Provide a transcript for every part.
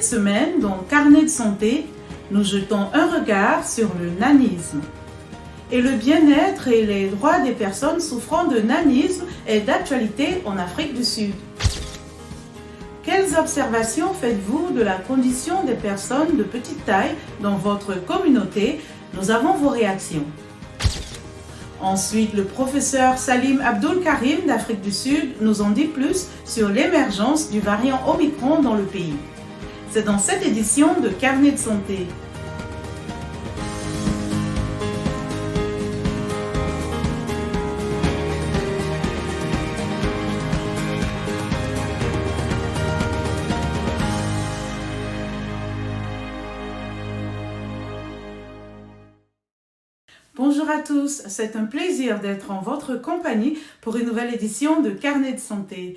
Cette semaine, dans Carnet de santé, nous jetons un regard sur le nanisme. Et le bien-être et les droits des personnes souffrant de nanisme est d'actualité en Afrique du Sud. Quelles observations faites-vous de la condition des personnes de petite taille dans votre communauté? Nous avons vos réactions. Ensuite, le professeur Salim Abdul Karim d'Afrique du Sud nous en dit plus sur l'émergence du variant Omicron dans le pays. C'est dans cette édition de Carnet de santé. Bonjour à tous, c'est un plaisir d'être en votre compagnie pour une nouvelle édition de Carnet de santé.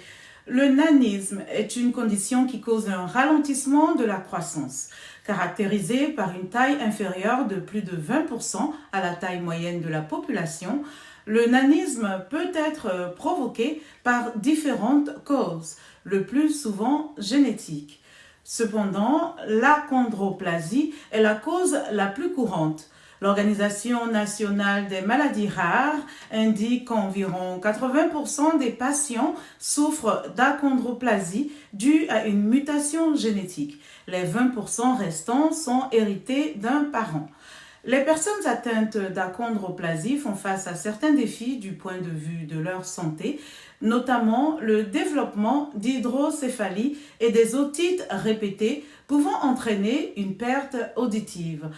Le nanisme est une condition qui cause un ralentissement de la croissance, caractérisée par une taille inférieure de plus de 20% à la taille moyenne de la population. Le nanisme peut être provoqué par différentes causes, le plus souvent génétiques. Cependant, l'achondroplasie est la cause la plus courante. L'Organisation nationale des maladies rares indique qu'environ 80% des patients souffrent d'achondroplasie due à une mutation génétique. Les 20% restants sont hérités d'un parent. Les personnes atteintes d'achondroplasie font face à certains défis du point de vue de leur santé, notamment le développement d'hydrocéphalie et des otites répétées pouvant entraîner une perte auditive.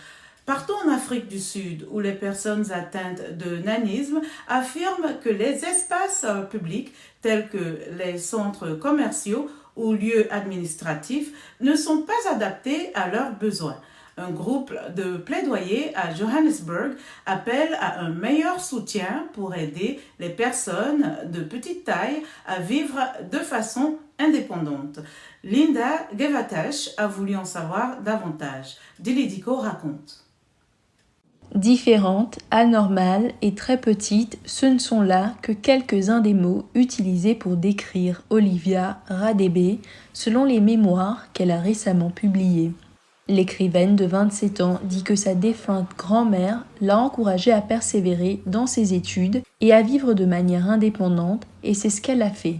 Partout en Afrique du Sud, où les personnes atteintes de nanisme affirment que les espaces publics, tels que les centres commerciaux ou lieux administratifs, ne sont pas adaptés à leurs besoins. Un groupe de plaidoyer à Johannesburg appelle à un meilleur soutien pour aider les personnes de petite taille à vivre de façon indépendante. Linda Gevatash a voulu en savoir davantage. Dilidico raconte. Différentes, anormales et très petites, ce ne sont là que quelques-uns des mots utilisés pour décrire Olivia Radebe, selon les mémoires qu'elle a récemment publiées. L'écrivaine de 27 ans dit que sa défunte grand-mère l'a encouragée à persévérer dans ses études et à vivre de manière indépendante, et c'est ce qu'elle a fait.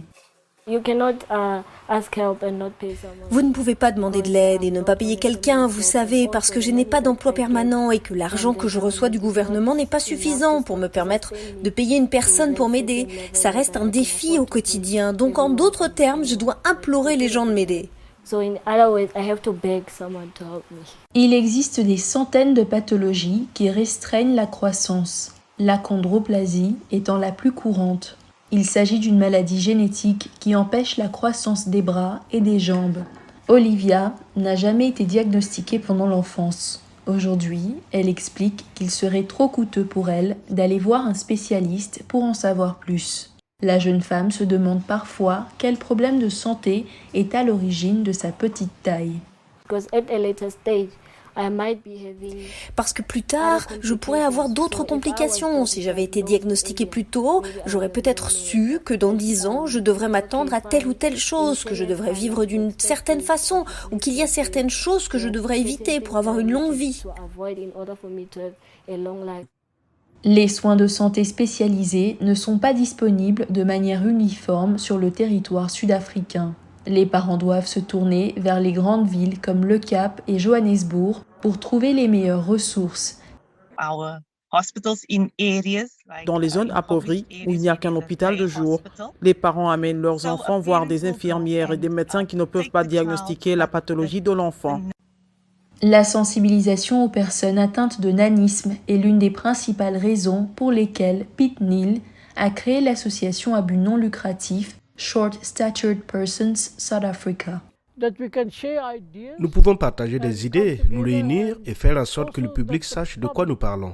Vous ne pouvez pas demander de l'aide et ne pas payer quelqu'un, vous savez, parce que je n'ai pas d'emploi permanent et que l'argent que je reçois du gouvernement n'est pas suffisant pour me permettre de payer une personne pour m'aider. Ça reste un défi au quotidien, donc en d'autres termes, je dois implorer les gens de m'aider. Il existe des centaines de pathologies qui restreignent la croissance, l'achondroplasie étant la plus courante. Il s'agit d'une maladie génétique qui empêche la croissance des bras et des jambes. Olivia n'a jamais été diagnostiquée pendant l'enfance. Aujourd'hui, elle explique qu'il serait trop coûteux pour elle d'aller voir un spécialiste pour en savoir plus. La jeune femme se demande parfois quel problème de santé est à l'origine de sa petite taille. Parce que plus tard, je pourrais avoir d'autres complications. Si j'avais été diagnostiquée plus tôt, j'aurais peut-être su que dans 10 ans, je devrais m'attendre à telle ou telle chose, que je devrais vivre d'une certaine façon, ou qu'il y a certaines choses que je devrais éviter pour avoir une longue vie. Les soins de santé spécialisés ne sont pas disponibles de manière uniforme sur le territoire sud-africain. Les parents doivent se tourner vers les grandes villes comme Le Cap et Johannesburg pour trouver les meilleures ressources. Dans les zones appauvries où il n'y a qu'un hôpital de jour, les parents amènent leurs enfants voir des infirmières et des médecins qui ne peuvent pas diagnostiquer la pathologie de l'enfant. La sensibilisation aux personnes atteintes de nanisme est l'une des principales raisons pour lesquelles Pete Neal a créé l'association à but non lucratif Short Statured Persons South Africa. Nous pouvons partager des idées, nous réunir et faire en sorte que le public sache de quoi nous parlons.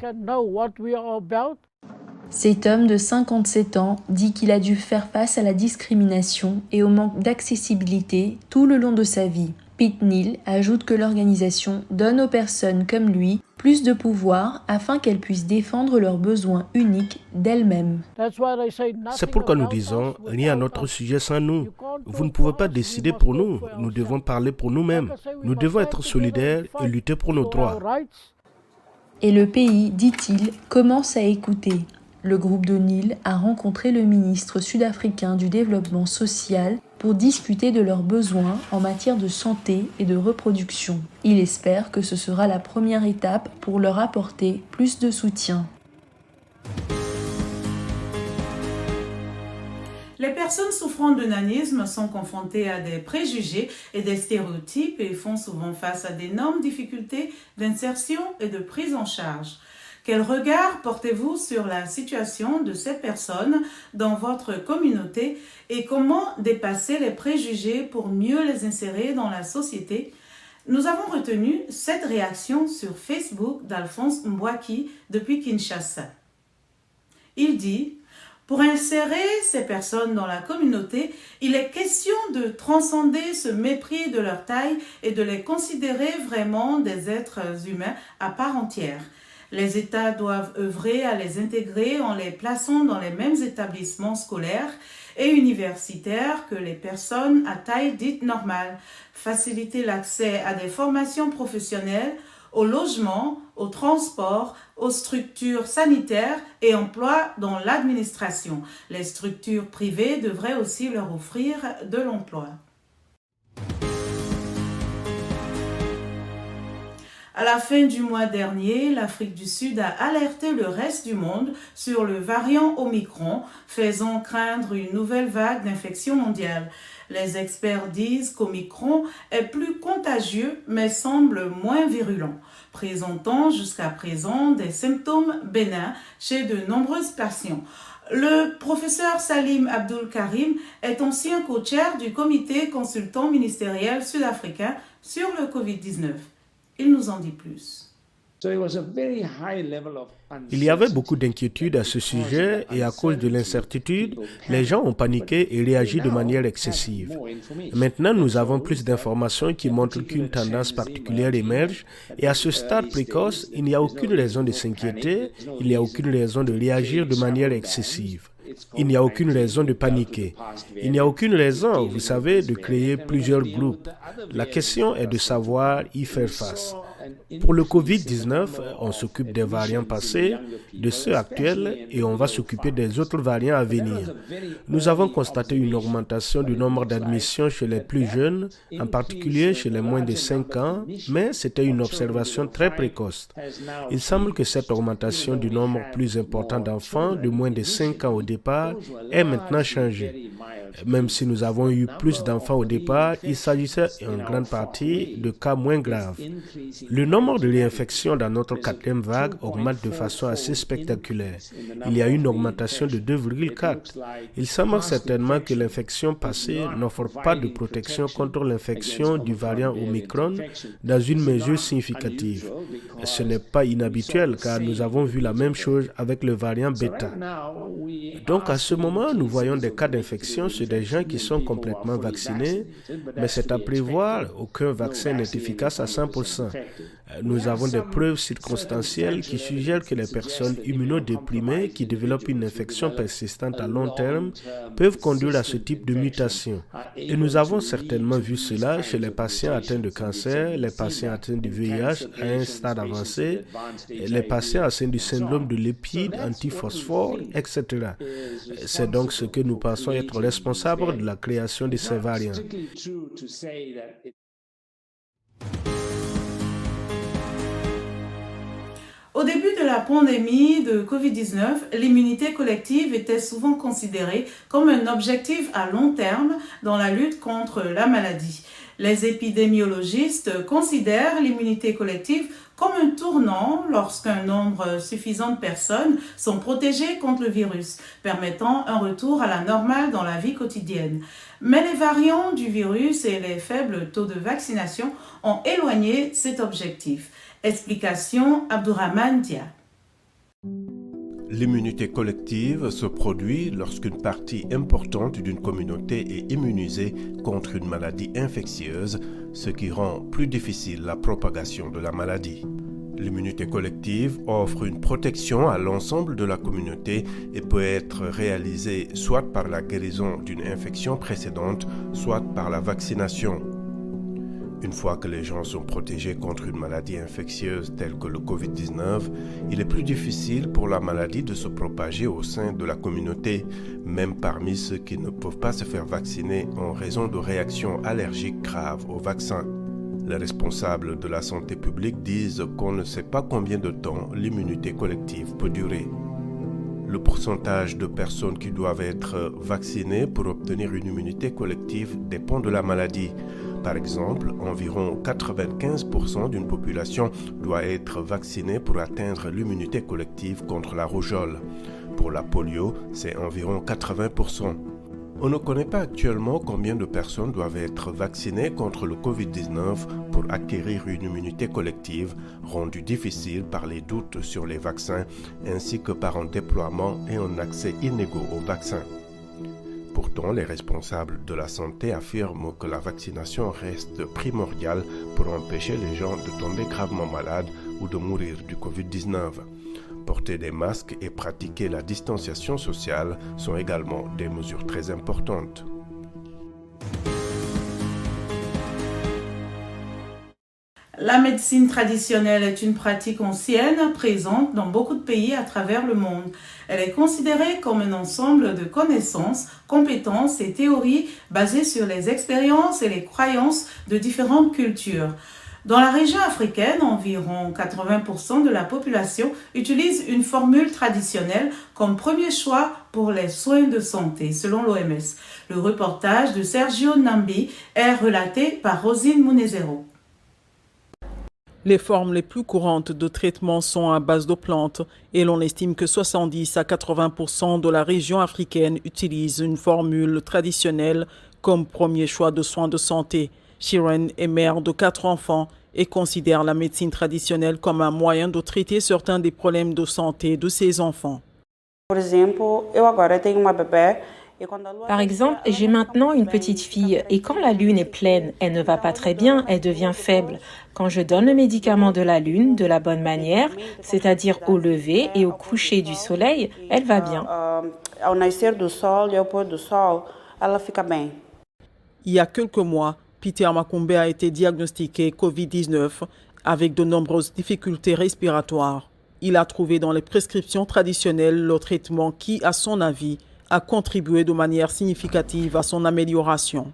Cet homme de 57 ans dit qu'il a dû faire face à la discrimination et au manque d'accessibilité tout le long de sa vie. Pete Neal ajoute que l'organisation donne aux personnes comme lui plus de pouvoir afin qu'elles puissent défendre leurs besoins uniques d'elles-mêmes. C'est pourquoi nous disons, rien à notre sujet sans nous. Vous ne pouvez pas décider pour nous. Nous devons parler pour nous-mêmes. Nous devons être solidaires et lutter pour nos droits. Et le pays, dit-il, commence à écouter. Le groupe de Nil a rencontré le ministre sud-africain du développement social pour discuter de leurs besoins en matière de santé et de reproduction. Il espère que ce sera la première étape pour leur apporter plus de soutien. Les personnes souffrant de nanisme sont confrontées à des préjugés et des stéréotypes et font souvent face à d'énormes difficultés d'insertion et de prise en charge. Quel regard portez-vous sur la situation de ces personnes dans votre communauté et comment dépasser les préjugés pour mieux les insérer dans la société? Nous avons retenu cette réaction sur Facebook d'Alphonse Mbouaki depuis Kinshasa. Il dit: pour insérer ces personnes dans la communauté, il est question de transcender ce mépris de leur taille et de les considérer vraiment des êtres humains à part entière. Les États doivent œuvrer à les intégrer en les plaçant dans les mêmes établissements scolaires et universitaires que les personnes à taille dite normale, faciliter l'accès à des formations professionnelles, au logement, au transport, aux structures sanitaires et emploi dans l'administration. Les structures privées devraient aussi leur offrir de l'emploi. À la fin du mois dernier, l'Afrique du Sud a alerté le reste du monde sur le variant Omicron, faisant craindre une nouvelle vague d'infection mondiale. Les experts disent qu'Omicron est plus contagieux mais semble moins virulent, présentant jusqu'à présent des symptômes bénins chez de nombreuses patients. Le professeur Salim Abdul Karim est ancien co-chair du comité consultant ministériel sud-africain sur le Covid-19. Il nous en dit plus. Il y avait beaucoup d'inquiétudes à ce sujet et à cause de l'incertitude, les gens ont paniqué et réagi de manière excessive. Maintenant, nous avons plus d'informations qui montrent qu'une tendance particulière émerge et à ce stade précoce, il n'y a aucune raison de s'inquiéter, il n'y a aucune raison de réagir de manière excessive. Il n'y a aucune raison de paniquer. Il n'y a aucune raison, vous savez, de créer plusieurs groupes. La question est de savoir y faire face. Pour le Covid-19, on s'occupe des variants passés, de ceux actuels, et on va s'occuper des autres variants à venir. Nous avons constaté une augmentation du nombre d'admissions chez les plus jeunes, en particulier chez les moins de 5 ans, mais c'était une observation très précoce. Il semble que cette augmentation du nombre plus important d'enfants de moins de 5 ans au départ est maintenant changée. Même si nous avons eu plus d'enfants au départ, il s'agissait en grande partie de cas moins graves. Le nombre de réinfections dans notre 4e vague augmente de façon assez spectaculaire. Il y a une augmentation de 2,4. Il semble certainement que l'infection passée n'offre pas de protection contre l'infection du variant Omicron dans une mesure significative. Ce n'est pas inhabituel car nous avons vu la même chose avec le variant Beta. Donc à ce moment, nous voyons des cas d'infection chez des gens qui sont complètement vaccinés, mais c'est à prévoir, aucun vaccin n'est efficace à 100%. Nous avons des preuves circonstancielles qui suggèrent que les personnes immunodéprimées qui développent une infection persistante à long terme peuvent conduire à ce type de mutation. Et nous avons certainement vu cela chez les patients atteints de cancer, les patients atteints du VIH à un stade avancé, les patients atteints du syndrome de lipide antiphosphore, etc. C'est donc ce que nous pensons être responsable de la création de ces variants. Au début de la pandémie de Covid-19, l'immunité collective était souvent considérée comme un objectif à long terme dans la lutte contre la maladie. Les épidémiologistes considèrent l'immunité collective comme un tournant lorsqu'un nombre suffisant de personnes sont protégées contre le virus, permettant un retour à la normale dans la vie quotidienne. Mais les variants du virus et les faibles taux de vaccination ont éloigné cet objectif. Explication Abdourahmane Dia. L'immunité collective se produit lorsqu'une partie importante d'une communauté est immunisée contre une maladie infectieuse, ce qui rend plus difficile la propagation de la maladie. L'immunité collective offre une protection à l'ensemble de la communauté et peut être réalisée soit par la guérison d'une infection précédente, soit par la vaccination. Une fois que les gens sont protégés contre une maladie infectieuse telle que le Covid-19, il est plus difficile pour la maladie de se propager au sein de la communauté, même parmi ceux qui ne peuvent pas se faire vacciner en raison de réactions allergiques graves au vaccin. Les responsables de la santé publique disent qu'on ne sait pas combien de temps l'immunité collective peut durer. Le pourcentage de personnes qui doivent être vaccinées pour obtenir une immunité collective dépend de la maladie. Par exemple, environ 95% d'une population doit être vaccinée pour atteindre l'immunité collective contre la rougeole. Pour la polio, c'est environ 80%. On ne connaît pas actuellement combien de personnes doivent être vaccinées contre le Covid-19 pour acquérir une immunité collective, rendue difficile par les doutes sur les vaccins, ainsi que par un déploiement et un accès inégaux aux vaccins. Pourtant, les responsables de la santé affirment que la vaccination reste primordiale pour empêcher les gens de tomber gravement malades ou de mourir du Covid-19. Porter des masques et pratiquer la distanciation sociale sont également des mesures très importantes. La médecine traditionnelle est une pratique ancienne présente dans beaucoup de pays à travers le monde. Elle est considérée comme un ensemble de connaissances, compétences et théories basées sur les expériences et les croyances de différentes cultures. Dans la région africaine, environ 80% de la population utilise une formule traditionnelle comme premier choix pour les soins de santé, selon l'OMS. Le reportage de Sergio Nambi est relaté par Rosine Munezero. Les formes les plus courantes de traitement sont à base de plantes et l'on estime que 70 à 80% de la région africaine utilisent une formule traditionnelle comme premier choix de soins de santé. Sharon est mère de 4 enfants et considère la médecine traditionnelle comme un moyen de traiter certains des problèmes de santé de ses enfants. Par exemple, j'ai maintenant une petite fille et quand la lune est pleine, elle ne va pas très bien, elle devient faible. Quand je donne le médicament de la lune de la bonne manière, c'est-à-dire au lever et au coucher du soleil, elle va bien. Il y a quelques mois, Peter Makumbe a été diagnostiqué Covid-19 avec de nombreuses difficultés respiratoires. Il a trouvé dans les prescriptions traditionnelles le traitement qui, à son avis, a contribué de manière significative à son amélioration.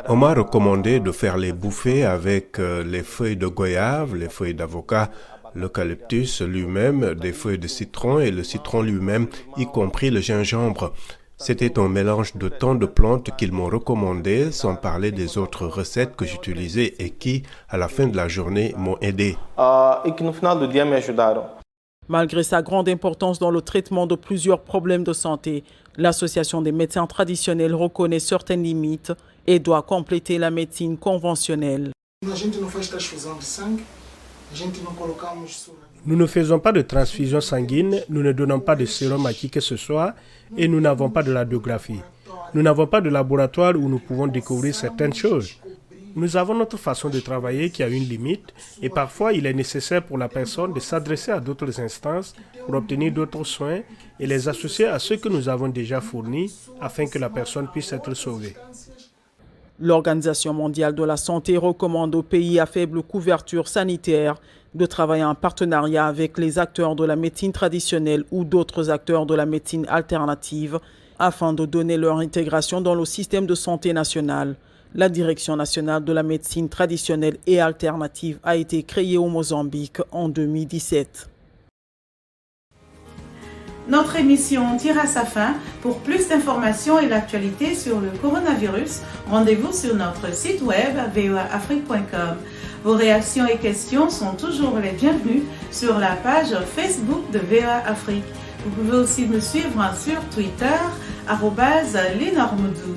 On m'a recommandé de faire les bouffées avec les feuilles de goyave, les feuilles d'avocat, l'eucalyptus lui-même, des feuilles de citron et le citron lui-même, y compris le gingembre. C'était un mélange de tant de plantes qu'ils m'ont recommandé, sans parler des autres recettes que j'utilisais et qui, à la fin de la journée, m'ont aidé. Malgré sa grande importance dans le traitement de plusieurs problèmes de santé, l'Association des médecins traditionnels reconnaît certaines limites et doit compléter la médecine conventionnelle. Nous ne faisons pas de transfusion sanguine, nous ne donnons pas de sérum à qui que ce soit et nous n'avons pas de radiographie. Nous n'avons pas de laboratoire où nous pouvons découvrir certaines choses. Nous avons notre façon de travailler qui a une limite et parfois il est nécessaire pour la personne de s'adresser à d'autres instances pour obtenir d'autres soins et les associer à ceux que nous avons déjà fournis afin que la personne puisse être sauvée. L'Organisation mondiale de la santé recommande aux pays à faible couverture sanitaire de travailler en partenariat avec les acteurs de la médecine traditionnelle ou d'autres acteurs de la médecine alternative afin de donner leur intégration dans le système de santé national. La Direction nationale de la médecine traditionnelle et alternative a été créée au Mozambique en 2017. Notre émission tire à sa fin. Pour plus d'informations et l'actualité sur le coronavirus, rendez-vous sur notre site web voaafrique.com. Vos réactions et questions sont toujours les bienvenues sur la page Facebook de VOA Afrique. Vous pouvez aussi me suivre sur Twitter, @lenormedou.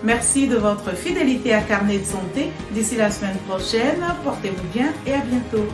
Merci de votre fidélité à Carnet de santé. D'ici la semaine prochaine, portez-vous bien et à bientôt.